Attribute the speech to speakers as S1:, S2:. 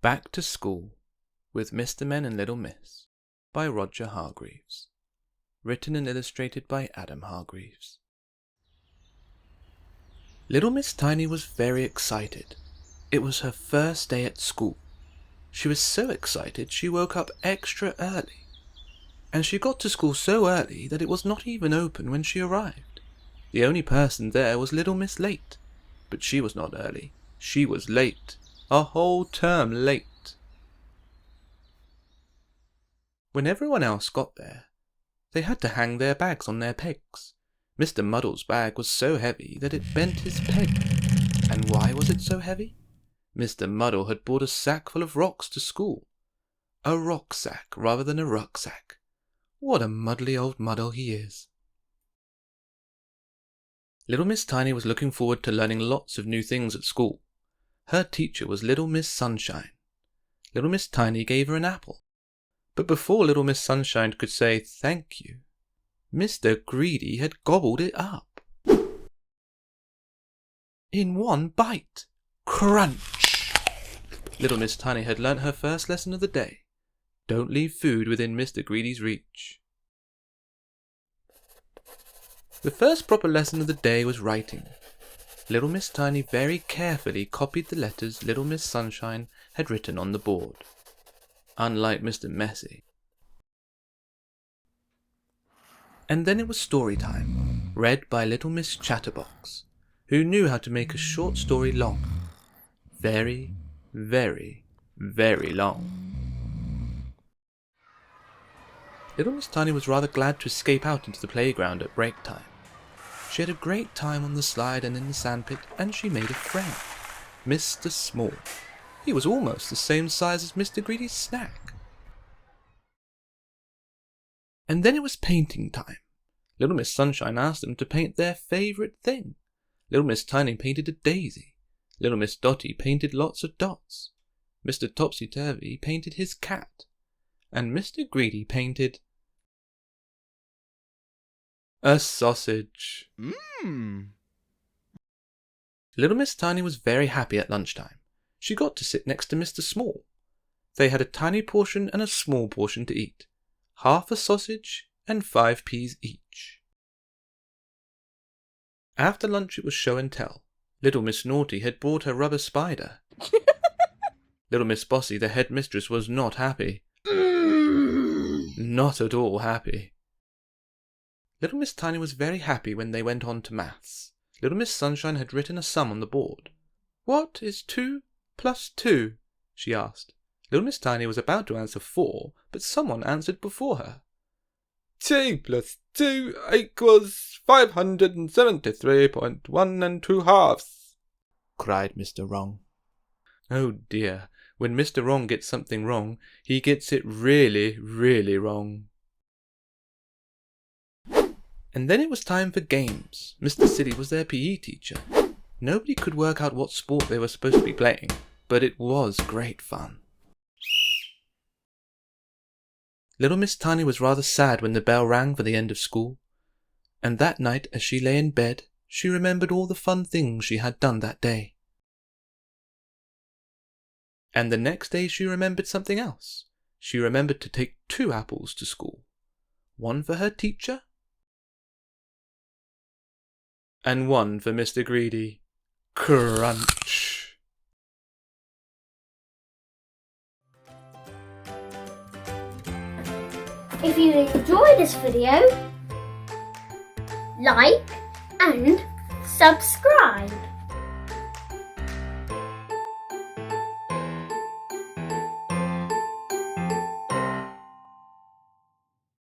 S1: Back to School with Mr. Men and Little Miss by Roger Hargreaves. Written and illustrated by Adam Hargreaves. Little Miss Tiny was very excited. It was her first day at school. She was so excited she woke up extra early. And she got to school so early that it was not even open when she arrived. The only person there was Little Miss Late. But she was not early. She was late. A whole term late. When everyone else got there, they had to hang their bags on their pegs. Mr. Muddle's bag was so heavy that it bent his peg. And why was it so heavy? Mr. Muddle had brought a sack full of rocks to school. A rock sack rather than a rucksack. What a muddly old muddle he is. Little Miss Tiny was looking forward to learning lots of new things at school. Her teacher was Little Miss Sunshine. Little Miss Tiny gave her an apple. But before Little Miss Sunshine could say thank you, Mr. Greedy had gobbled it up. In one bite. Crunch! Little Miss Tiny had learnt her first lesson of the day. Don't leave food within Mr. Greedy's reach. The first proper lesson of the day was writing. Little Miss Tiny very carefully copied the letters Little Miss Sunshine had written on the board. Unlike Mr. Messy. And then it was story time, read by Little Miss Chatterbox, who knew how to make a short story long. Very, very, very long. Little Miss Tiny was rather glad to escape out into the playground at break time. She had a great time on the slide and in the sandpit, and she made a friend, Mr. Small. He was almost the same size as Mr. Greedy's snack. And then it was painting time. Little Miss Sunshine asked them to paint their favourite thing. Little Miss Tiny painted a daisy. Little Miss Dotty painted lots of dots. Mr. Topsy-Turvy painted his cat. And Mr. Greedy painted a sausage. Little Miss Tiny was very happy at lunchtime. She got to sit next to Mr. Small. They had a tiny portion and a small portion to eat. Half a sausage and 5 peas each. After lunch it was show and tell. Little Miss Naughty had brought her rubber spider. Little Miss Bossy, the headmistress, was not happy. Not at all happy. Little Miss Tiny was very happy when they went on to maths. Little Miss Sunshine had written a sum on the board. What is 2 plus 2? She asked. Little Miss Tiny was about to answer 4, but someone answered before her. 2 plus 2 equals 573.1 2/2, cried Mr. Wrong. Oh dear, when Mr. Wrong gets something wrong, he gets it really, really wrong. And then it was time for games. Mr. Silly was their PE teacher. Nobody could work out what sport they were supposed to be playing, but it was great fun. Little Miss Tiny was rather sad when the bell rang for the end of school, and that night as she lay in bed, she remembered all the fun things she had done that day. And the next day she remembered something else. She remembered to take 2 apples to school. One for her teacher, and one for Mr. Greedy. Crunch!
S2: If you enjoyed this video, like and subscribe.